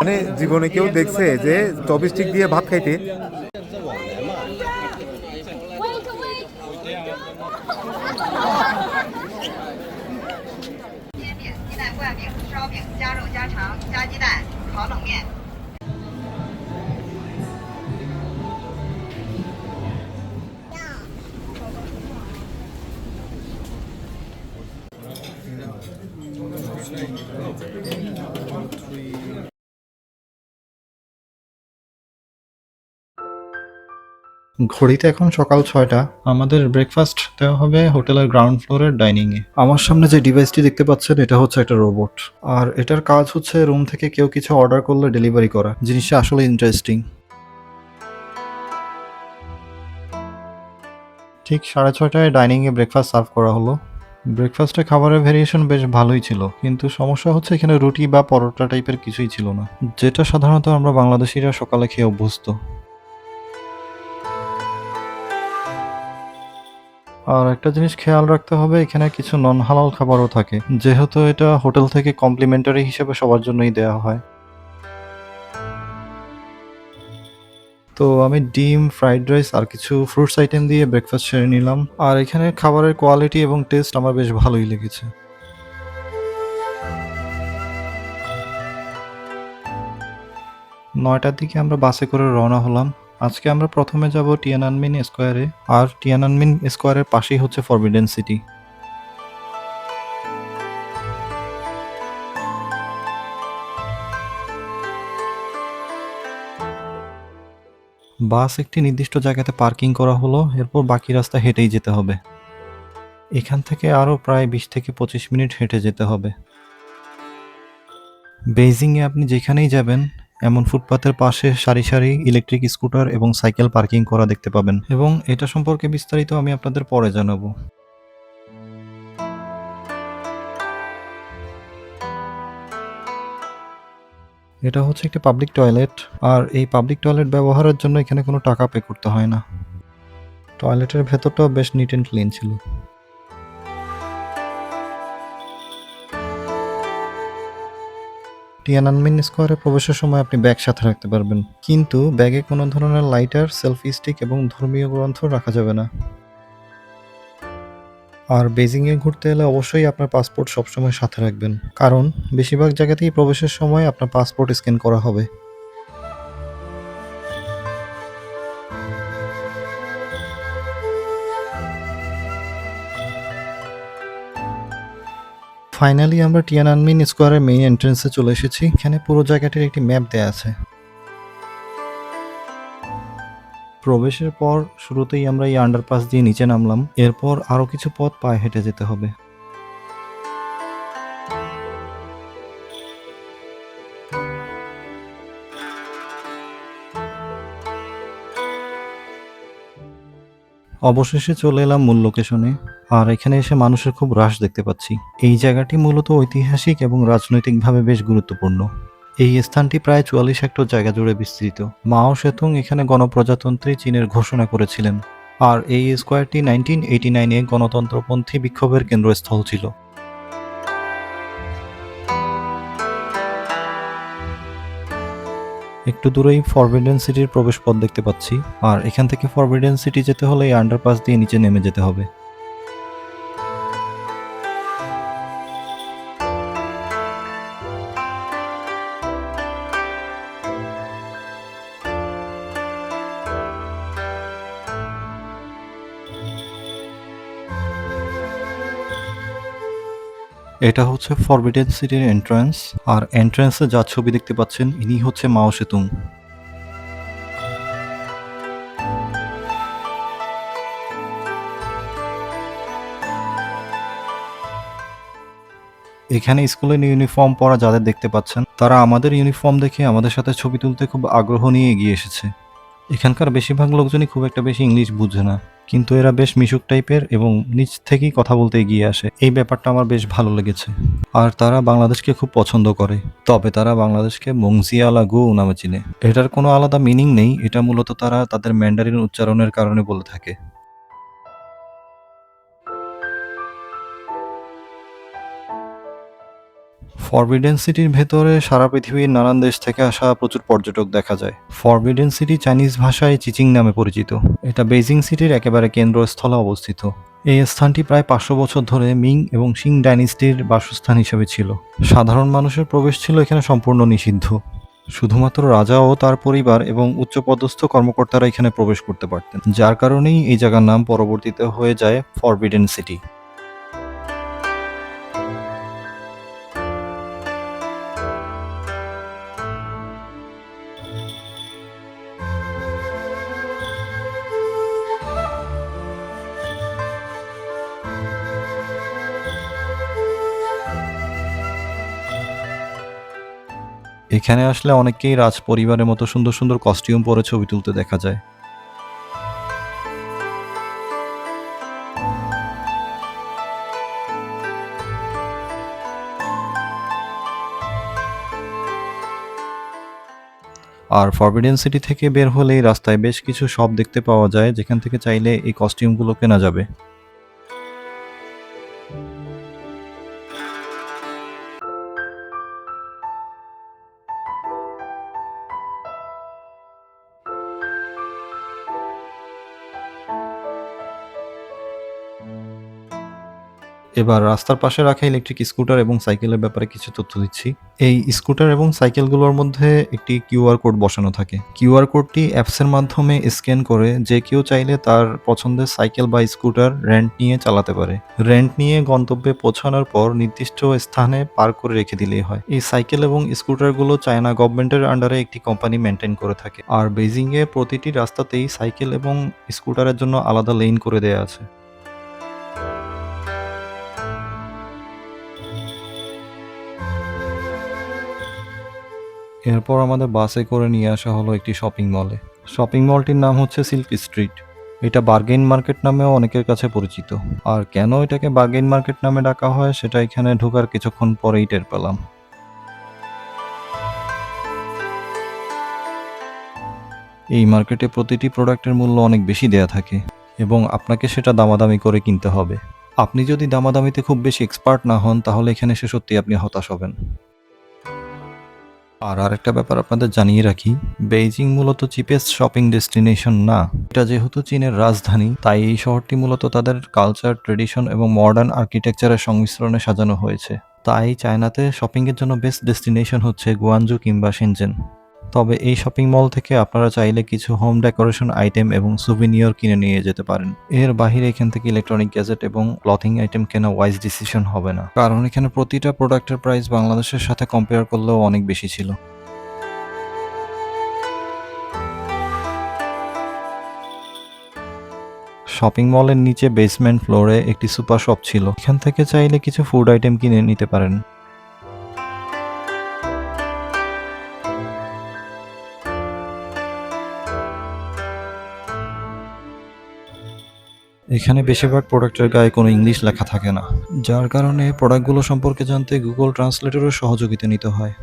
মানে জীবনে কেউ দেখছে যে চপস্টিক দিয়ে ভাত খাইতে? ঘড়িতে এখন সকাল 6টা। আমাদের ব্রেকফাস্ট দেওয়া হবে হোটেলের গ্রাউন্ড ফ্লোরের ডাইনিংয়ে। আমার সামনে যে ডিভাইসটি দেখতে পাচ্ছেন এটা হচ্ছে একটা রোবট, আর এটার কাজ হচ্ছে রুম থেকে কেউ কিছু অর্ডার করলে ডেলিভারি করা। জিনিসটা আসলে ইন্টারেস্টিং। ঠিক 6:30টায় ডাইনিংয়ে ব্রেকফাস্ট সার্ভ করা হলো। ব্রেকফাস্টে খাবারের ভেরিয়েশন বেশ ভালোই ছিল, কিন্তু সমস্যা হচ্ছে এখানে রুটি বা পরোটা টাইপের কিছুই ছিল না, যেটা সাধারণত আমরা বাংলাদেশিরা সকালে খেয়ে অভ্যস্ত। আর একটা জিনিস খেয়াল রাখতে হবে, এখানে কিছু নন হালাল খাবারও থাকে, যেহেতু এটা হোটেল থেকে কমপ্লিমেন্টারি হিসেবে সবার জন্যই দেওয়া হয়। তো আমি ডিম, ফ্রাইড রাইস আর কিছু ফ্রুটস আইটেম দিয়ে ব্রেকফাস্ট সেরে নিলাম। আর এখানে খাবারের কোয়ালিটি এবং টেস্ট আমার বেশ ভালোই লেগেছে। 9টার দিকে আমরা বাসে করে রওনা হলাম। আজকে আমরা প্রথমে যাব টিয়ানানমেন স্কোয়ারে, আর টিয়ানানমেন স্কোয়ারের পাশেই হচ্ছে ফরবিডেন সিটি। বাস একটি নির্দিষ্ট জায়গাতে পার্কিং করা হলো, এরপর বাকি রাস্তা হেঁটেই যেতে হবে। এখান থেকে আরও প্রায় 20 থেকে 25 মিনিট হেঁটে যেতে হবে। বেইজিংয়ে আপনি যেখানেই যাবেন, এমন ফুটপাতের পাশে সারি সারি ইলেকট্রিক স্কুটার এবং সাইকেল পার্কিং করা দেখতে পাবেন, এবং এটা সম্পর্কে বিস্তারিত আমি আপনাদের পরে জানাবো। এটা হচ্ছে একটি পাবলিক টয়লেট, আর এই পাবলিক টয়লেট ব্যবহারের জন্য এখানে কোনো টাকা পে করতে হয় না। টয়লেটের ভেতরটাও বেশ নিট অ্যান্ড ক্লিন ছিল। টিয়ানানমেন স্কোয়ারে প্রবেশের সময় আপনি ব্যাগ সাথে রাখতে পারবেন, কিন্তু ব্যাগে কোনো ধরনের লাইটার, সেলফি স্টিক এবং ধর্মীয় গ্রন্থ রাখা যাবে না। আর বেজিংয়ে ঘুরতে এলে অবশ্যই আপনার পাসপোর্ট সবসময় সাথে রাখবেন, কারণ বেশিরভাগ জায়গাতেই প্রবেশের সময় আপনার পাসপোর্ট স্ক্যান করা হবে। ফাইনালি আমরা টিয়ানানমেন স্কোয়ারের মেইন এন্ট্রেন্সে চলে এসেছি। এখানে পুরো জায়গাটির একটি ম্যাপ দেয়া আছে। প্রবেশের পর শুরুতেই আমরা এই আন্ডারপাস দিয়ে নিচে নামলাম, এরপর আরও কিছু পথ পায়ে হেঁটে যেতে হবে। অবশেষে চলে এলাম মূল লোকেশনে, আর এখানে এসে মানুষের খুব রাশ দেখতে পাচ্ছি। এই জায়গাটি মূলত ঐতিহাসিক এবং রাজনৈতিকভাবে বেশ গুরুত্বপূর্ণ। এই স্থানটি প্রায় 44 হেক্টর জায়গা জুড়ে বিস্তৃত। মাও সেতুং এখানে গণপ্রজাতন্ত্রী চীনের ঘোষণা করেছিলেন, আর এই স্কোয়ারটি 1989-এ গণতন্ত্রপন্থী বিক্ষোভের কেন্দ্রস্থল ছিল। একটু দূরেই ফরবিডেন সিটির প্রবেশপথ দেখতে পাচ্ছি, আর এখান থেকে ফরবিডেন সিটি যেতে হলে এই আন্ডারপাস দিয়ে নিচে নেমে যেতে হবে। এটা হচ্ছে ফরবিডেন সিটির এন্ট্রান্স, আর এন্ট্রান্সে যা ছবি দেখতে পাচ্ছেন ইনি হচ্ছে মাও সেতুং। এখানে স্কুলের ইউনিফর্ম পরা যাদের দেখতে পাচ্ছেন, তারা আমাদের ইউনিফর্ম দেখে আমাদের সাথে ছবি তুলতে খুব আগ্রহ নিয়ে এগিয়ে এসেছে। এখানকার বেশিরভাগ লোকজনই খুব একটা বেশি ইংলিশ বুঝে না, কিন্তু এরা বেশ মিশুক টাইপের এবং নিজ থেকেই কথা বলতে এগিয়ে আসে। এই ব্যাপারটা আমার বেশ ভালো লেগেছে। আর তারা বাংলাদেশকে খুব পছন্দ করে, তবে তারা বাংলাদেশকে মংজিয়ালা গু নামে চিনে। এটার কোনো আলাদা মিনিং নেই, এটা মূলত তারা তাদের ম্যান্ডারিন উচ্চারণের কারণে বলে থাকে। ফরবিডেন সিটির ভেতরে সারা পৃথিবীর নানান দেশ থেকে আসা প্রচুর পর্যটক দেখা যায়। ফরবিডেন সিটি চাইনিজ ভাষায় চিচিং নামে পরিচিত। এটা বেইজিং সিটির একেবারে কেন্দ্রস্থলে অবস্থিত। এই স্থানটি প্রায় 500 বছর ধরে মিং এবং শিং ডাইনেস্টির বাসস্থান হিসেবে ছিল। সাধারণ মানুষের প্রবেশ ছিল এখানে সম্পূর্ণ নিষিদ্ধ। শুধুমাত্র রাজা ও তার পরিবার এবং উচ্চপদস্থ কর্মকর্তারা এখানে প্রবেশ করতে পারতেন, যার কারণেই এই জায়গার নাম পরবর্তীতে হয়ে যায় ফরবিডেন সিটি। এখানে আসলে অনেককেই রাজ পরিবারের মতো সুন্দর সুন্দর কস্টিউম পরে ছবি তুলতে দেখা যায়। আর ফরবিডেন সিটি থেকে বের হলেই রাস্তায় বেশ কিছু শপ দেখতে পাওয়া যায়, যেখান থেকে চাইলে এই কস্টিউমগুলো কেনা যাবে। এবার রাস্তার পাশে রাখা ইলেকট্রিক স্কুটার এবং সাইকেলের ব্যাপারে কিছু তথ্য দিচ্ছি। এই স্কুটার এবং সাইকেলগুলোর মধ্যে একটি কিউআর কোড বসানো থাকে। কিউআর কোডটি অ্যাপসের মাধ্যমে স্ক্যান করে যে কেউ চাইলে তার পছন্দের সাইকেল বা স্কুটার রেন্ট নিয়ে চালাতে পারে। রেন্ট নিয়ে গন্তব্যে পৌঁছানোর পর নির্দিষ্ট স্থানে পার্ক করে রেখে দিলেই হয়। এই সাইকেল এবং স্কুটারগুলো চায়না গভর্নমেন্টের আন্ডারে একটি কোম্পানি মেনটেন করে থাকে। আর বেইজিংয়ে প্রতিটি রাস্তাতেই সাইকেল এবং স্কুটারের জন্য আলাদা লেন করে দেয়া আছে। এরপর আমাদের বাসে করে নিয়ে আসা হলো একটি শপিং মলে। শপিং মলটির নাম হচ্ছে সিল্ক স্ট্রিট। এটা বার্গেইন মার্কেট নামেও অনেকের কাছে পরিচিত। আর কেন এটাকে বার্গেইন মার্কেট নামে ডাকা হয় সেটা এখানে ঢোকার কিছুক্ষণ পরেই টের পেলাম। এই মার্কেটে প্রতিটি প্রোডাক্টের মূল্য অনেক বেশি দেয়া থাকে এবং আপনাকে সেটা দামাদামি করে কিনতে হবে। আপনি যদি দামাদামিতে খুব বেশি এক্সপার্ট না হন তাহলে এখানে এসে সত্যি আপনি হতাশ হবেন। আর আরেকটা ব্যাপার আপনাদের জানিয়ে রাখি, বেইজিং মূলত চিপেস্ট শপিং ডেস্টিনেশন না। এটা যেহেতু চীনের রাজধানী, তাই এই শহরটি মূলত তাদের কালচার, ট্রেডিশন এবং মডার্ন আর্কিটেকচারের সংমিশ্রণে সাজানো হয়েছে। তাই চায়নাতে শপিংয়ের জন্য বেস্ট ডেস্টিনেশন হচ্ছে গুয়ানজু কিংবা শেনজেন। তবে এই শপিং মল থেকে আপনারা চাইলে কিছু হোম ডেকোরেশন আইটেম এবং সুভিনিয়র কিনে নিয়ে যেতে পারেন। এর বাহিরে এখান থেকে ইলেকট্রনিক গ্যাজেট এবং ক্লথিং আইটেম কেনা ওয়াইজ ডিসিশন হবে না, কারণ এখানে প্রতিটা প্রোডাক্টের প্রাইস বাংলাদেশের সাথে কম্পেয়ার করলেও অনেক বেশি ছিল। শপিং মলের নিচে বেসমেন্ট ফ্লোরে একটি সুপার শপ ছিল। এখান থেকে চাইলে কিছু ফুড আইটেম কিনে নিতে পারেন। এখানে বেশিরভাগ প্রোডাক্টের গায়ে কোনো ইংলিশ লেখা থাকে না, যার কারণে প্রোডাক্টগুলো সম্পর্কে জানতে গুগল ট্রান্সলেটরের সহযোগিতা নিতে হয়।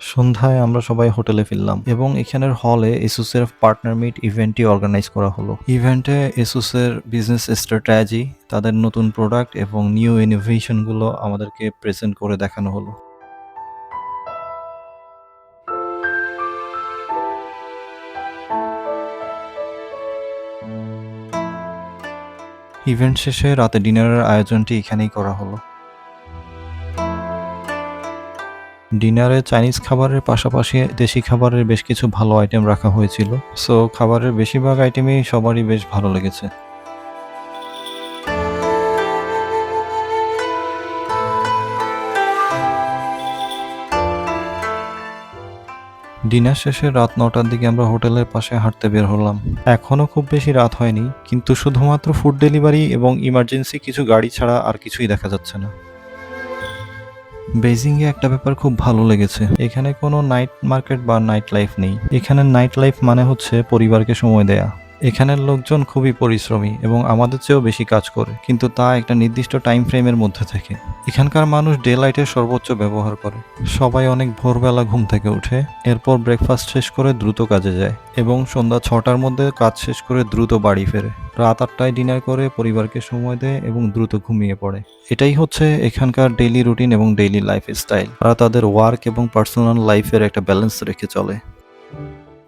সন্ধ্যায় আমরা সবাই হোটেলে ফিরলাম এবং এখানের হলে এসুসের পার্টনার মিট ইভেন্টটি অর্গানাইজ করা হলো। ইভেন্টে এসুসের বিজনেস স্ট্র্যাটেজি, তাদের নতুন প্রোডাক্ট এবং নিউ ইনোভেশনগুলো আমাদেরকে প্রেজেন্ট করে দেখানো হলো। ইভেন্ট শেষে রাতে ডিনারের আয়োজনটি এখানেই করা হলো। ডিনারে চাইনিজ খাবারের পাশাপাশি দেশি খাবারের বেশ কিছু ভালো আইটেম রাখা হয়েছিল। সো খাবারের বেশিরভাগ আইটেমই সবারই বেশ ভালো লেগেছে। ডিনার শেষে রাত 9টার দিকে আমরা হোটেলের পাশে হাঁটতে বের হলাম। এখনো খুব বেশি রাত হয়নি, কিন্তু শুধুমাত্র ফুড ডেলিভারি এবং ইমার্জেন্সি কিছু গাড়ি ছাড়া আর কিছুই দেখা যাচ্ছে না। বেইজিংয়ে একটা ব্যাপার খুব ভালো লেগেছে, এখানে কোনো নাইট মার্কেট বা নাইট লাইফ নেই। এখানে নাইট লাইফ মানে হচ্ছে পরিবারকে সময় দেয়া। এখানের লোকজন খুবই পরিশ্রমী এবং আমাদের চেয়েও বেশি কাজ করে, কিন্তু তা একটা নির্দিষ্ট টাইম ফ্রেমের মধ্যে থেকে। এখানকার মানুষ ডে লাইটের সর্বোচ্চ ব্যবহার করে। সবাই অনেক ভোরবেলা ঘুম থেকে উঠে, এরপর ব্রেকফাস্ট শেষ করে দ্রুত কাজে যায় এবং সন্ধ্যা 6টার মধ্যে কাজ শেষ করে দ্রুত বাড়ি ফেরে। রাত 8টায় ডিনার করে পরিবারকে সময় দেয় এবং দ্রুত ঘুমিয়ে পড়ে। এটাই হচ্ছে এখানকার ডেইলি রুটিন এবং ডেইলি লাইফ স্টাইল। তারা তাদের ওয়ার্ক এবং পার্সোনাল লাইফের একটা ব্যালেন্স রেখে চলে।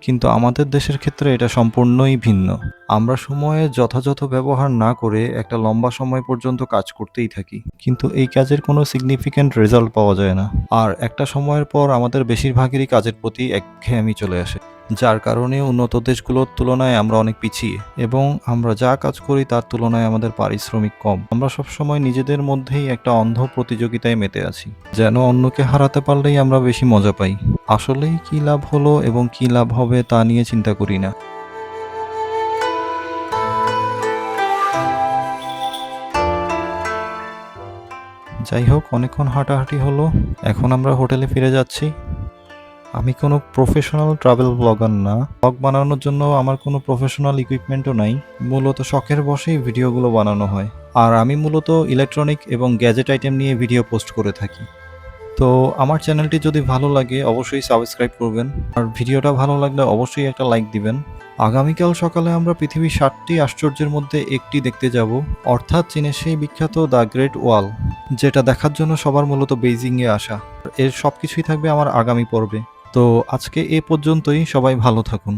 কিন্তু আমাদের দেশের ক্ষেত্রে এটা সম্পূর্ণই ভিন্ন। আমরা সময়ের যথাযথ ব্যবহার না করে একটা লম্বা সময় পর্যন্ত কাজ করতেই থাকি, কিন্তু এই কাজের কোনো সিগনিফিক্যান্ট রেজাল্ট পাওয়া যায় না। আর একটা সময়ের পর আমাদের বেশিরভাগেরই কাজের প্রতি একঘেয়েমি চলে আসে, যার কারণে উন্নত দেশগুলোর তুলনায় আমরা অনেক পিছিয়ে এবং আমরা যা কাজ করি তার তুলনায় আমাদের পারিশ্রমিক কম। আমরা সবসময় নিজেদের মধ্যেই একটা অন্ধ প্রতিযোগিতায় মেতে আছি, যেন অন্যকে হারাতে পারলেই আমরা বেশি মজা পাই। আসলেই কি লাভ হলো এবং কি লাভ হবে তা নিয়ে চিন্তা করি না। যাই হোক, অনেকক্ষণ হাঁটাহাঁটি হলো, এখন আমরা হোটেলে ফিরে যাচ্ছি। আমি কোনো প্রফেশনাল ট্রাভেল ব্লগার না, ব্লগ বানানোর জন্য আমার কোনো প্রফেশনাল ইকুইপমেন্টও নাই। মূলত শখের বশেই ভিডিওগুলো বানানো হয়। আর আমি মূলত ইলেকট্রনিক এবং গ্যাজেট আইটেম নিয়ে ভিডিও পোস্ট করে থাকি। তো আমার চ্যানেলটি যদি ভালো লাগে অবশ্যই সাবস্ক্রাইব করবেন, আর ভিডিওটা ভালো লাগলে অবশ্যই একটা লাইক দিবেন। আগামীকাল সকালে আমরা পৃথিবীর 7টি আশ্চর্যের মধ্যে একটি দেখতে যাব, অর্থাৎ চীনের সেই বিখ্যাত দ্য গ্রেট ওয়াল, যেটা দেখার জন্য সবার মূলত বেইজিংয়ে আসা। এর সব কিছুই থাকবে আমার আগামী পর্বে। তো আজকে এ পর্যন্তই, সবাই ভালো থাকুন।